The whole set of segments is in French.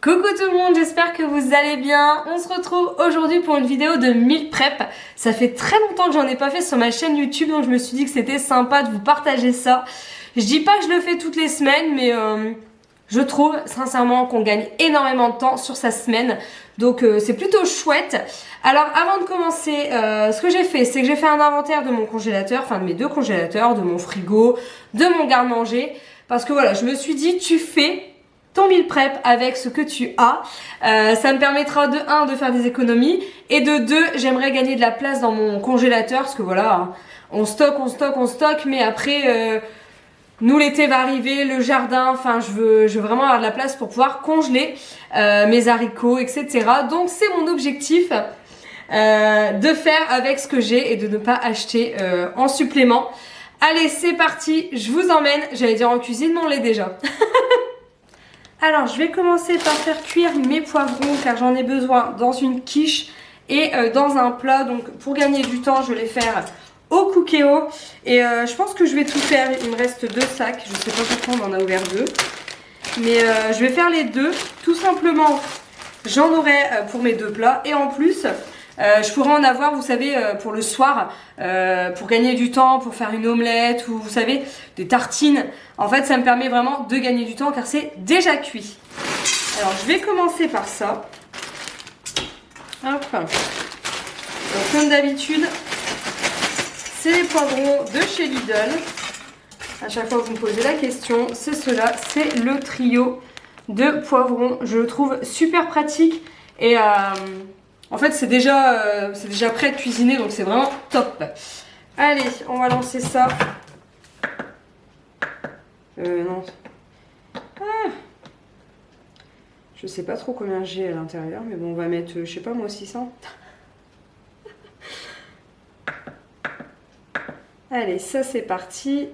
Coucou tout le monde, j'espère que vous allez bien. On se retrouve aujourd'hui pour une vidéo de meal prep. Ça fait très longtemps que j'en ai pas fait sur ma chaîne YouTube, donc je me suis dit que c'était sympa de vous partager ça. Je dis pas que je le fais toutes les semaines, mais je trouve sincèrement qu'on gagne énormément de temps sur sa semaine. Donc c'est plutôt chouette. Alors avant de commencer, ce que j'ai fait, c'est que j'ai fait un inventaire de mon congélateur, enfin de mes deux congélateurs, de mon frigo, de mon garde-manger. Parce que voilà, je me suis dit, tu fais ton meal prep avec ce que tu as. Ça me permettra de 1 de faire des économies et de 2 j'aimerais gagner de la place dans mon congélateur parce que voilà, on stocke, mais après nous l'été va arriver, le jardin, enfin je veux vraiment avoir de la place pour pouvoir congeler mes haricots, etc. Donc c'est mon objectif de faire avec ce que j'ai et de ne pas acheter en supplément. Allez, c'est parti, je vous emmène, j'allais dire en cuisine, mais on l'est déjà. Alors, je vais commencer par faire cuire mes poivrons car j'en ai besoin dans une quiche et dans un plat. Donc, pour gagner du temps, je vais les faire au Cookéo. Et je pense que je vais tout faire. Il me reste 2 sacs. Je sais pas pourquoi on en a ouvert 2. Mais je vais faire les 2. Tout simplement, j'en aurai pour mes 2 plats. Et en plus, je pourrais en avoir, vous savez, pour le soir, pour gagner du temps, pour faire une omelette ou vous savez, des tartines. En fait, ça me permet vraiment de gagner du temps car c'est déjà cuit. Alors, je vais commencer par ça. Hop. Donc, comme d'habitude, c'est les poivrons de chez Lidl. À chaque fois que vous me posez la question, c'est cela, c'est le trio de poivrons. Je le trouve super pratique et en fait, c'est déjà prêt à cuisiner, donc c'est vraiment top. Allez, on va lancer ça. Non. Ah. Je sais pas trop combien j'ai à l'intérieur, mais bon, on va mettre, je sais pas moi, 600. Allez, ça c'est parti.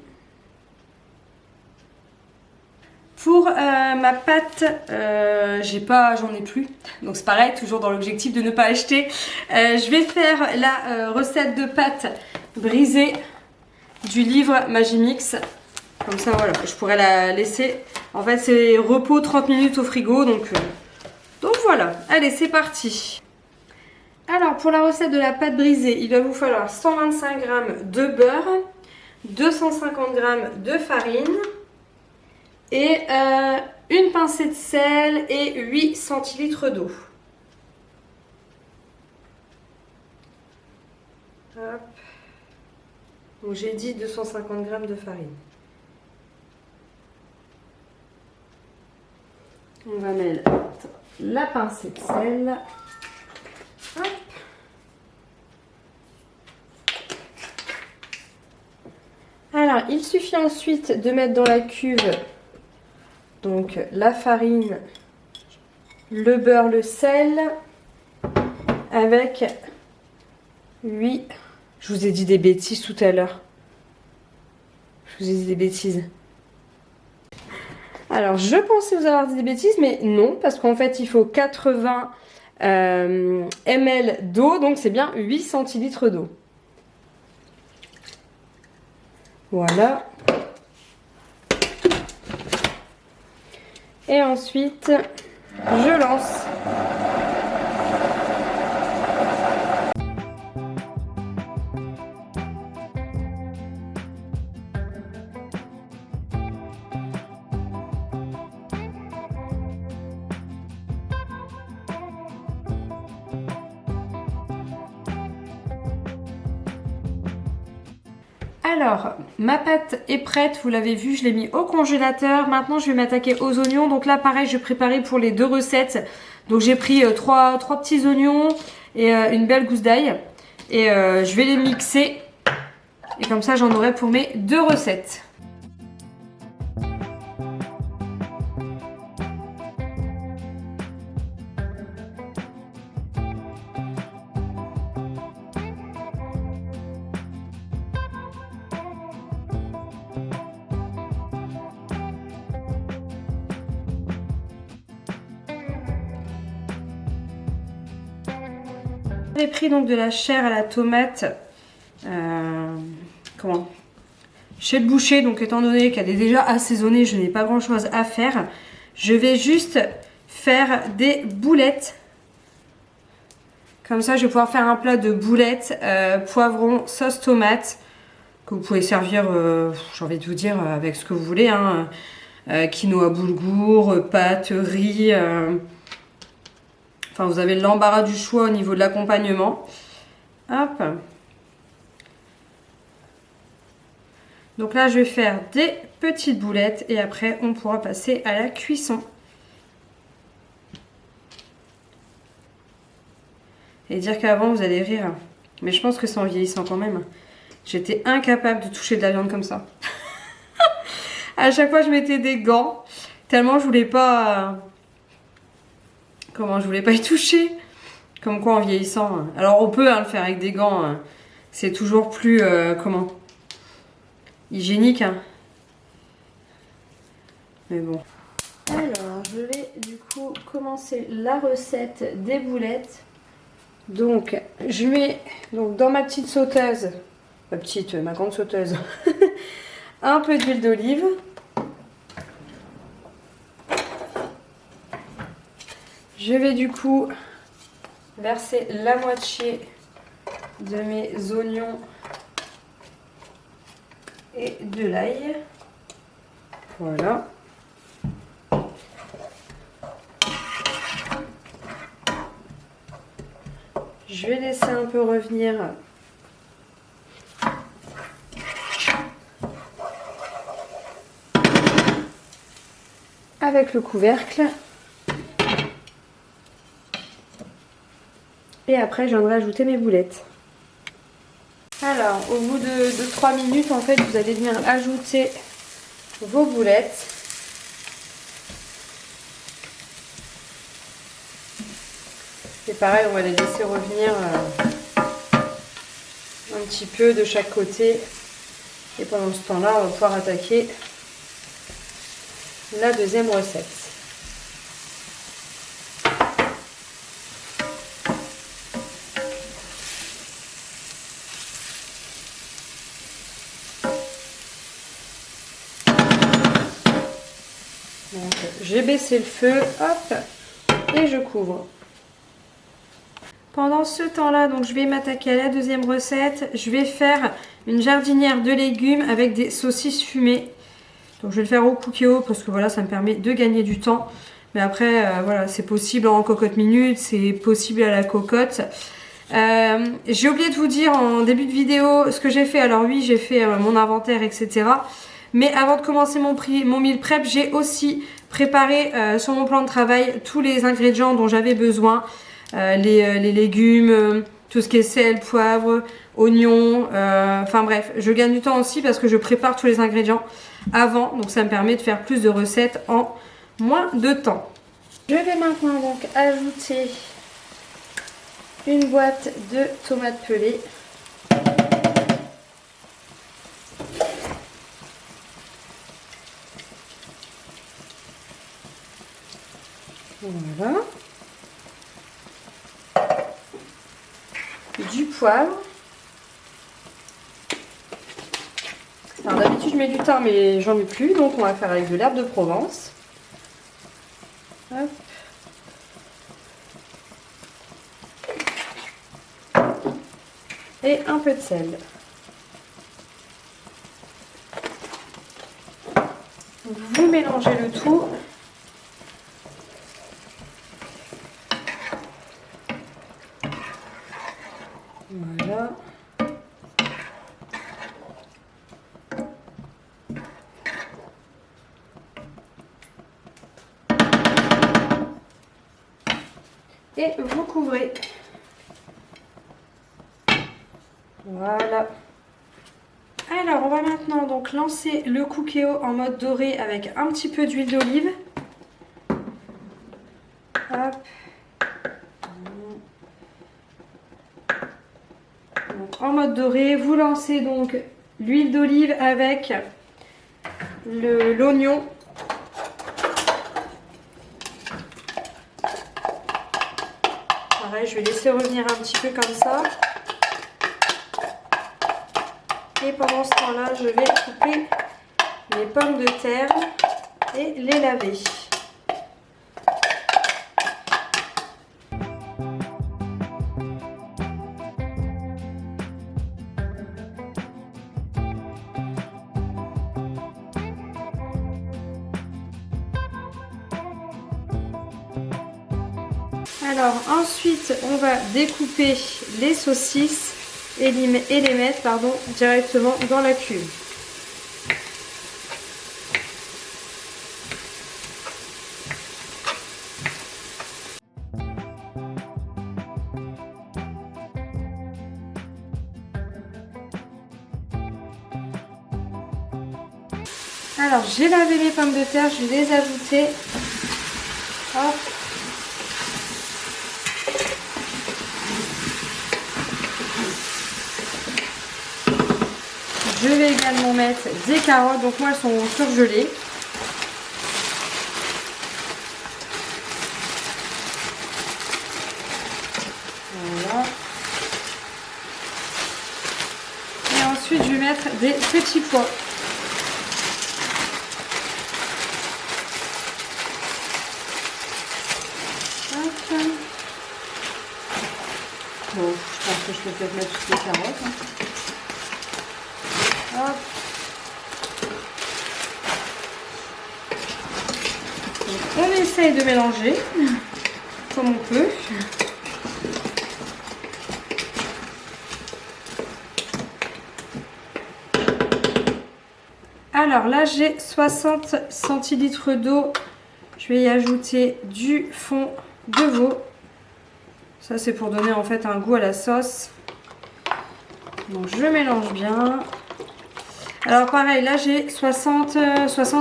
Pour ma pâte, j'en ai plus, donc c'est pareil, toujours dans l'objectif de ne pas acheter. Je vais faire la recette de pâte brisée du livre Magimix. Comme ça, voilà, je pourrais la laisser. En fait, c'est repos 30 minutes au frigo, donc voilà. Allez, c'est parti. Alors, pour la recette de la pâte brisée, il va vous falloir 125 g de beurre, 250 g de farine, et une pincée de sel et 8 centilitres d'eau. Donc j'ai dit 250 g de farine. On va mettre la pincée de sel. Hop. Alors il suffit ensuite de mettre dans la cuve donc la farine, le beurre, le sel, avec 8... Je vous ai dit des bêtises tout à l'heure. Je vous ai dit des bêtises. Alors, je pensais vous avoir dit des bêtises, mais non, parce qu'en fait, il faut 80 ml d'eau, donc c'est bien 8 centilitres d'eau. Voilà. Et ensuite, je lance. Alors, ma pâte est prête, vous l'avez vu, je l'ai mis au congélateur. Maintenant, je vais m'attaquer aux oignons. Donc là, pareil, je vais préparer pour les 2 recettes. Donc j'ai pris 3 petits oignons et une belle gousse d'ail. Et je vais les mixer. Et comme ça, j'en aurai pour mes 2 recettes. J'ai pris donc de la chair à la tomate chez le boucher, donc étant donné qu'elle est déjà assaisonnée, je n'ai pas grand chose à faire. Je vais juste faire des boulettes. Comme ça, je vais pouvoir faire un plat de boulettes, poivron, sauce tomate, que vous pouvez servir, j'ai envie de vous dire, avec ce que vous voulez. Hein. Quinoa boulgour, pâtes, riz. Enfin, vous avez l'embarras du choix au niveau de l'accompagnement. Hop. Donc là, je vais faire des petites boulettes et après, on pourra passer à la cuisson. Et dire qu'avant, vous allez rire. Mais je pense que c'est en vieillissant quand même. J'étais incapable de toucher de la viande comme ça. À chaque fois, je mettais des gants. Tellement je voulais pas... Comment je voulais pas y toucher. Comme quoi en vieillissant. Alors on peut le faire avec des gants. C'est toujours plus... comment hygiénique. Hein. Mais bon. Alors, je vais du coup commencer la recette des boulettes. Donc, je mets donc, dans ma petite sauteuse, ma grande sauteuse, un peu d'huile d'olive. Je vais du coup verser la moitié de mes oignons et de l'ail. Voilà. Je vais laisser un peu revenir avec le couvercle. Et après, je viendrai ajouter mes boulettes. Alors, au bout de 3 minutes, en fait, vous allez venir ajouter vos boulettes. Et pareil, on va les laisser revenir un petit peu de chaque côté. Et pendant ce temps-là, on va pouvoir attaquer la deuxième recette. Donc, j'ai baissé le feu, hop, et je couvre. Pendant ce temps-là, donc je vais m'attaquer à la deuxième recette. Je vais faire une jardinière de légumes avec des saucisses fumées. Donc je vais le faire au Cookéo parce que voilà, ça me permet de gagner du temps. Mais après, voilà, c'est possible en cocotte minute, c'est possible à la cocotte. J'ai oublié de vous dire en début de vidéo ce que j'ai fait. Alors oui, j'ai fait mon inventaire, etc. Mais avant de commencer mon meal prep, j'ai aussi préparé sur mon plan de travail tous les ingrédients dont j'avais besoin. Les légumes, tout ce qui est sel, poivre, oignons, enfin bref, je gagne du temps aussi parce que je prépare tous les ingrédients avant, donc ça me permet de faire plus de recettes en moins de temps. Je vais maintenant donc ajouter une boîte de tomates pelées. Voilà. Du poivre. Alors d'habitude je mets du thym mais j'en ai plus, donc on va faire avec de l'herbe de Provence. Hop. Et un peu de sel. Vous mélangez le tout. Voilà. Et vous couvrez. Voilà. Alors, on va maintenant donc lancer le Cookéo en mode doré avec un petit peu d'huile d'olive. Hop. Donc, en mode doré, vous lancez donc l'huile d'olive avec l'oignon. Pareil, je vais laisser revenir un petit peu comme ça. Et pendant ce temps-là, je vais couper les pommes de terre et les laver. Alors ensuite on va découper les saucisses et les mettre directement dans la cuve. Alors j'ai lavé mes pommes de terre, je vais les ajouter. Hop. Je vais également mettre des carottes, donc moi elles sont surgelées. Voilà. Et ensuite je vais mettre des petits pois. Bon, je pense que je peux peut-être mettre toutes les carottes. Hop. Donc, on essaye de mélanger comme on peut. Alors là j'ai 60 centilitres d'eau. Je vais y ajouter du fond de veau. Ça c'est pour donner en fait un goût à la sauce. Donc je mélange bien. Alors pareil, là j'ai 60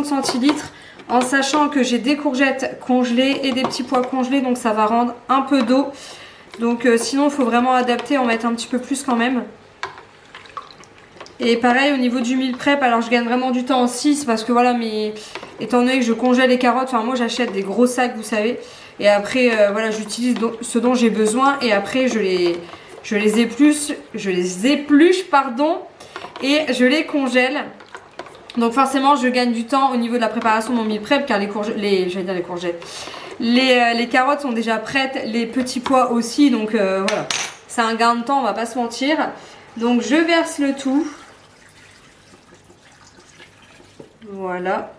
centilitres en sachant que j'ai des courgettes congelées et des petits pois congelés, donc ça va rendre un peu d'eau. Donc sinon il faut vraiment adapter, en mettre un petit peu plus quand même. Et pareil au niveau du meal prep, alors je gagne vraiment du temps aussi, c'est parce que voilà, mais étant donné que je congèle les carottes, enfin moi j'achète des gros sacs vous savez. Et après voilà, j'utilise ce dont j'ai besoin et après je les épluche pardon. Et je les congèle. Donc forcément je gagne du temps au niveau de la préparation de mon meal prep car les carottes sont déjà prêtes, les petits pois aussi, donc voilà, c'est un gain de temps, on va pas se mentir. Donc je verse le tout. Voilà.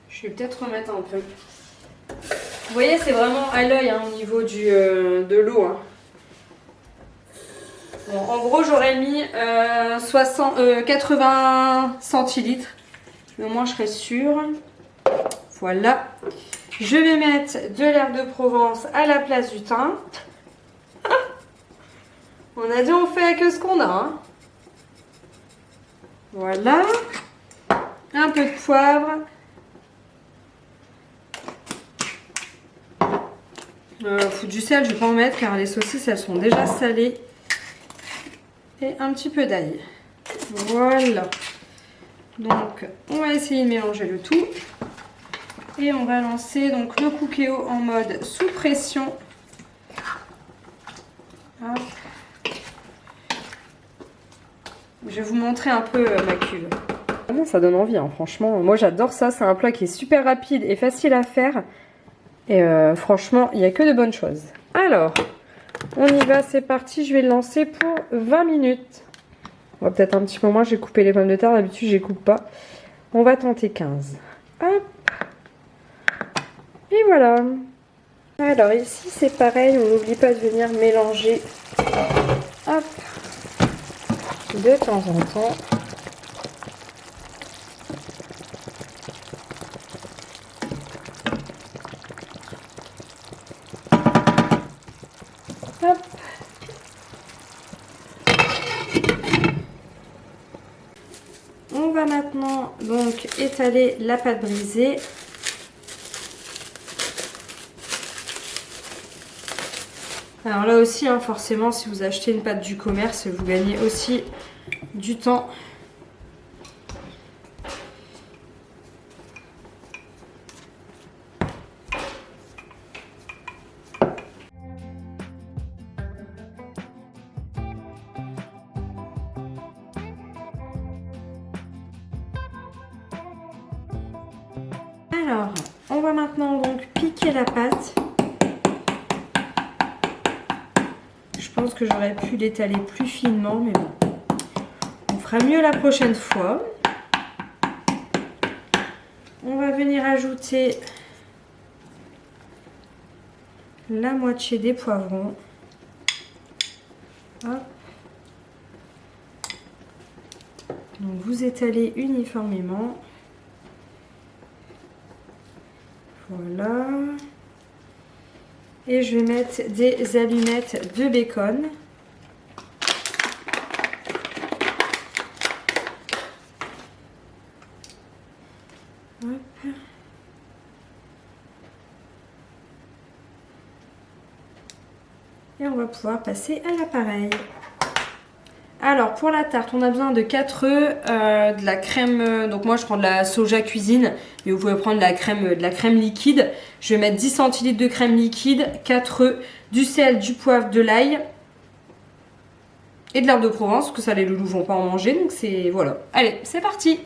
Je vais peut-être remettre un peu. Vous voyez, c'est vraiment à l'œil hein, au niveau de l'eau. Hein. Bon, en gros, j'aurais mis 80 centilitres. Mais au moins, je serai sûre. Voilà. Je vais mettre de l'herbe de Provence à la place du thym. On a dit on fait que ce qu'on a. Hein. Voilà. Un peu de poivre. Faut du sel, je vais pas en mettre car les saucisses, elles sont déjà salées. Et un petit peu d'ail. Voilà. Donc, on va essayer de mélanger le tout. Et on va lancer donc le Cookéo en mode sous pression. Hop. Je vais vous montrer un peu ma cuve. Vraiment, ça donne envie, hein, franchement. Moi, j'adore ça. C'est un plat qui est super rapide et facile à faire. Et franchement, il n'y a que de bonnes choses. Alors... on y va, c'est parti, je vais le lancer pour 20 minutes. On va peut-être un petit peu moins, j'ai coupé les pommes de terre, d'habitude je les coupe pas. On va tenter 15. Hop. Et voilà. Alors ici c'est pareil, on n'oublie pas de venir mélanger. Hop. De temps en temps. Hop. On va maintenant donc étaler la pâte brisée. Alors là aussi, hein, forcément, si vous achetez une pâte du commerce, vous gagnez aussi du temps. Alors, on va maintenant donc piquer la pâte. Je pense que j'aurais pu l'étaler plus finement, mais bon. On fera mieux la prochaine fois. On va venir ajouter la moitié des poivrons. Hop. Donc vous étalez uniformément. Voilà. Et je vais mettre des allumettes de bacon. Hop. Et on va pouvoir passer à l'appareil. Alors pour la tarte, on a besoin de 4 œufs, de la crème, donc moi je prends de la soja cuisine, mais vous pouvez prendre de la crème liquide. Je vais mettre 10 centilitres de crème liquide, 4 œufs, du sel, du poivre, de l'ail et de l'herbe de Provence, parce que ça les loulous vont pas en manger, donc c'est voilà. Allez, c'est parti!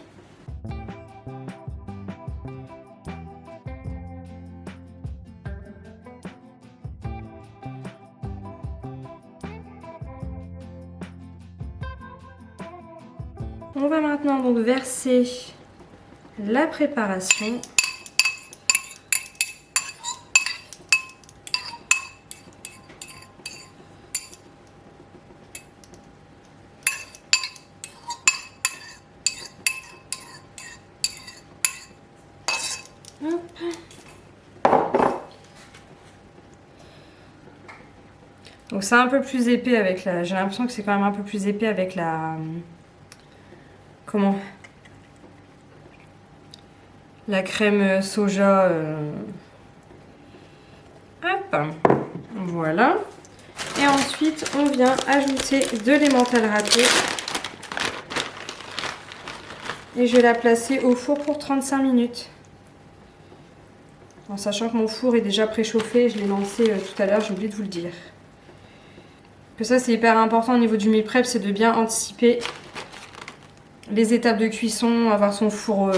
On va maintenant donc verser la préparation. Hop. Donc c'est un peu plus épais avec la... J'ai l'impression que c'est quand même un peu plus épais avec la... Comment? La crème soja. Hop. Voilà. Et ensuite, on vient ajouter de l'emmental râpé. Et je vais la placer au four pour 35 minutes. En sachant que mon four est déjà préchauffé, je l'ai lancé tout à l'heure, j'ai oublié de vous le dire. Que ça, c'est hyper important au niveau du meal prep, c'est de bien anticiper les étapes de cuisson, avoir son four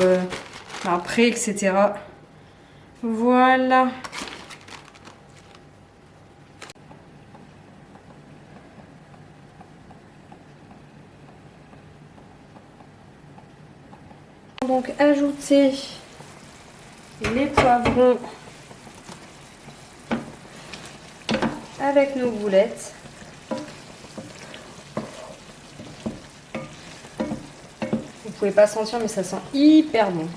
prêt, etc. Voilà. Donc ajouter les poivrons avec nos boulettes. Vous pouvez pas sentir, mais ça sent hyper bon.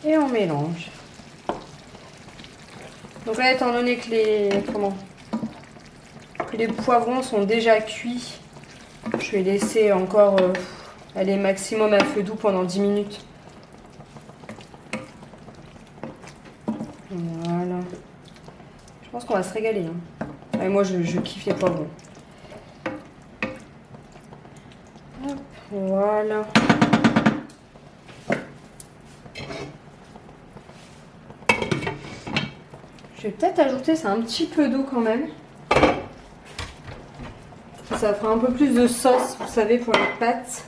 Et on mélange. Donc là, étant donné que les poivrons sont déjà cuits, je vais laisser encore aller maximum à feu doux pendant 10 minutes. Voilà. Je pense qu'on va se régaler. Hein. Et moi, je kiffe les poivrons. Hop, voilà. Je vais peut-être ajouter ça un petit peu d'eau quand même. Ça fera un peu plus de sauce, vous savez, pour les pâtes.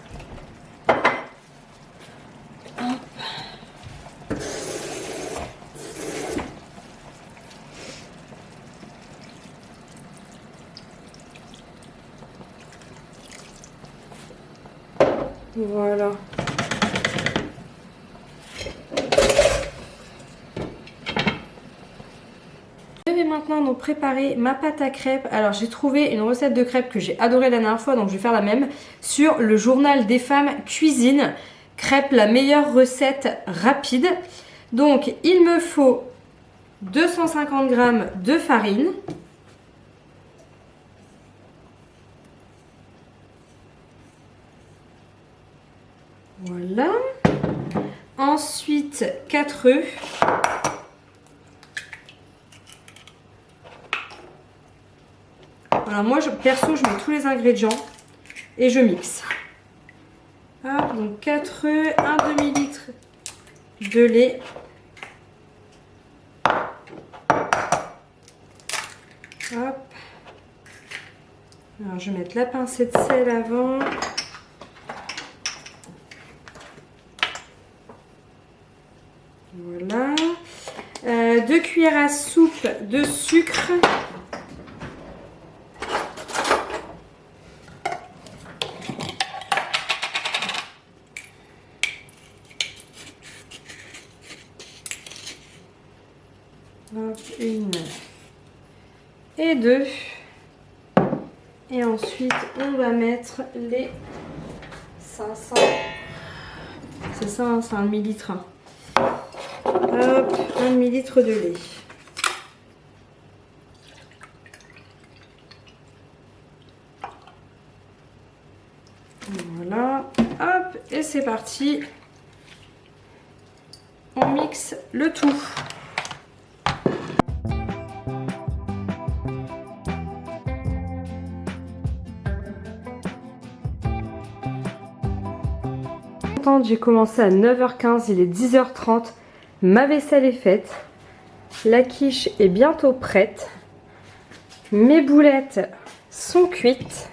Voilà. Je vais maintenant donc préparer ma pâte à crêpes. Alors j'ai trouvé une recette de crêpes que j'ai adorée la dernière fois, donc je vais faire la même sur le journal des femmes cuisine. Crêpes, la meilleure recette rapide. Donc il me faut 250 g de farine. Voilà. Ensuite, 4 œufs. Voilà, moi, perso, je mets tous les ingrédients et je mixe. Hop, donc 4 œufs, un demi-litre de lait. Hop. Alors, je vais mettre la pincée de sel avant. Voilà. 2 cuillères à soupe de sucre. 1 et 2. Et ensuite, on va mettre les 500. C'est ça, hein, c'est un demi-litre. Hop, un demi-litre de lait. Voilà, hop, et c'est parti. On mixe le tout. J'ai commencé à 9h15, il est 10h30. Ma vaisselle est faite. La quiche est bientôt prête. Mes boulettes sont cuites.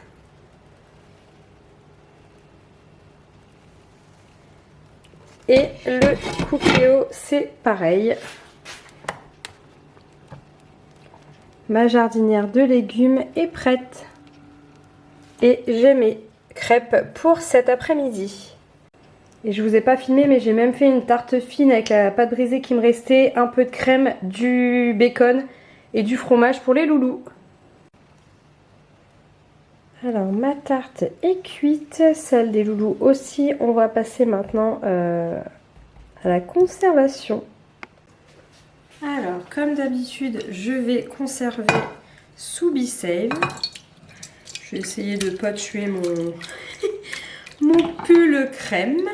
Et le cookéo, c'est pareil. Ma jardinière de légumes est prête. Et j'ai mes crêpes pour cet après-midi. Et je vous ai pas filmé, mais j'ai même fait une tarte fine avec la pâte brisée qui me restait, un peu de crème, du bacon et du fromage pour les loulous. Alors ma tarte est cuite, celle des loulous aussi. On va passer maintenant à la conservation. Alors comme d'habitude, je vais conserver sous Be-Save. Je vais essayer de pas tuer mon pull crème.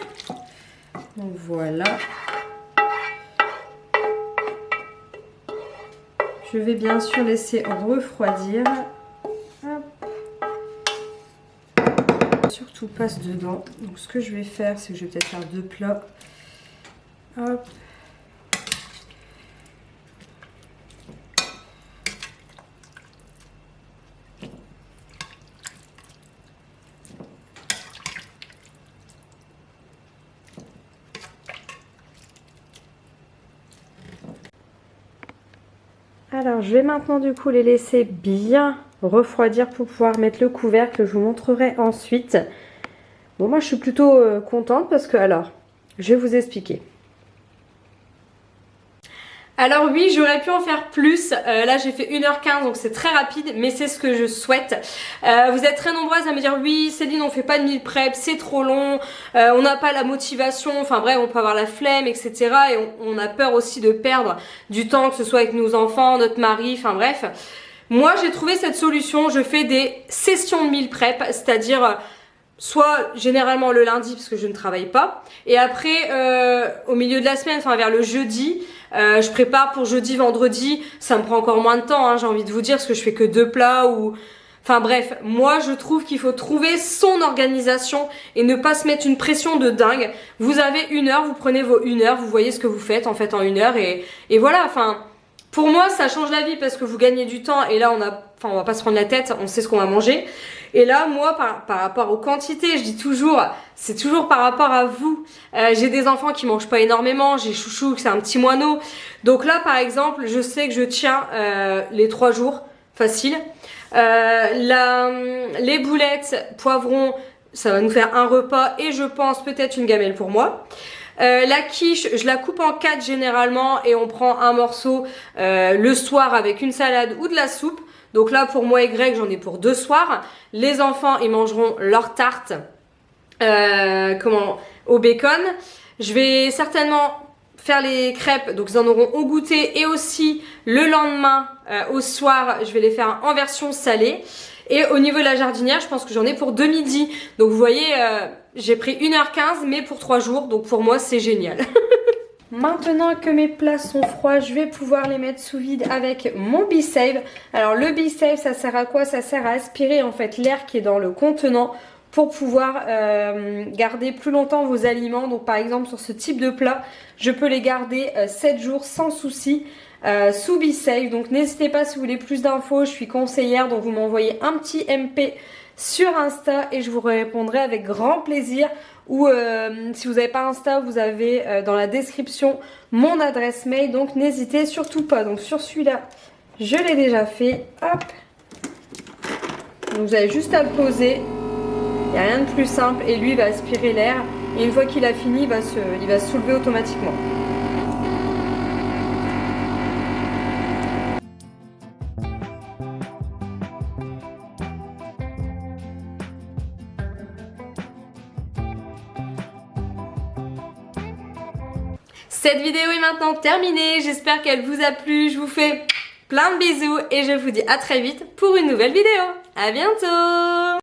Donc voilà. Je vais bien sûr laisser refroidir. Hop. Surtout passe dedans. Donc ce que je vais faire, c'est que je vais peut-être faire 2 plats. Hop. Alors je vais maintenant du coup les laisser bien refroidir pour pouvoir mettre le couvercle. Je vous montrerai ensuite. Bon, moi je suis plutôt contente parce que, alors, je vais vous expliquer. Alors oui, j'aurais pu en faire plus. Là j'ai fait 1h15, donc c'est très rapide, mais c'est ce que je souhaite. Vous êtes très nombreuses à me dire oui Céline, on fait pas de meal prep, c'est trop long, on n'a pas la motivation, enfin bref, on peut avoir la flemme, etc. Et on a peur aussi de perdre du temps, que ce soit avec nos enfants, notre mari, enfin bref. Moi j'ai trouvé cette solution, je fais des sessions de meal prep, c'est-à-dire soit généralement le lundi parce que je ne travaille pas, et après au milieu de la semaine, enfin vers le jeudi, je prépare pour jeudi, vendredi. Ça me prend encore moins de temps, hein, j'ai envie de vous dire, parce que je fais que 2 plats ou... Enfin bref, moi je trouve qu'il faut trouver son organisation et ne pas se mettre une pression de dingue. Vous avez 1 heure, vous prenez vos 1 heure, vous voyez ce que vous faites en fait en 1 heure et voilà, enfin... Pour moi, ça change la vie parce que vous gagnez du temps et là, on va pas se prendre la tête, on sait ce qu'on va manger. Et là, moi, par rapport aux quantités, je dis toujours, c'est toujours par rapport à vous. J'ai des enfants qui mangent pas énormément, j'ai Chouchou, c'est un petit moineau. Donc là, par exemple, je sais que je tiens les 3 jours, facile. Les boulettes, poivrons, ça va nous faire un repas et je pense peut-être une gamelle pour moi. La quiche, je la coupe en 4 généralement et on prend un morceau le soir avec une salade ou de la soupe. Donc là pour moi et Greg j'en ai pour 2 soirs. Les enfants ils mangeront leur tarte au bacon. Je vais certainement faire les crêpes, donc ils en auront au goûter et aussi le lendemain au soir je vais les faire en version salée. Et au niveau de la jardinière, je pense que j'en ai pour 2 midis. Donc vous voyez, j'ai pris 1h15 mais pour 3 jours. Donc pour moi c'est génial. Maintenant que mes plats sont froids, je vais pouvoir les mettre sous vide avec mon Be-Save. Alors le Be-Save, ça sert à quoi? Ça sert à aspirer en fait l'air qui est dans le contenant pour pouvoir garder plus longtemps vos aliments. Donc par exemple sur ce type de plat, je peux les garder 7 jours sans souci. Sous Be-Save. Donc n'hésitez pas si vous voulez plus d'infos, je suis conseillère, donc vous m'envoyez un petit MP sur Insta et je vous répondrai avec grand plaisir. Ou si vous n'avez pas Insta, vous avez dans la description mon adresse mail, donc n'hésitez surtout pas. Donc sur celui-là, je l'ai déjà fait, hop. Donc vous avez juste à le poser, il n'y a rien de plus simple et lui il va aspirer l'air et une fois qu'il a fini, il va se soulever automatiquement. Cette vidéo est maintenant terminée, j'espère qu'elle vous a plu, je vous fais plein de bisous et je vous dis à très vite pour une nouvelle vidéo. À bientôt!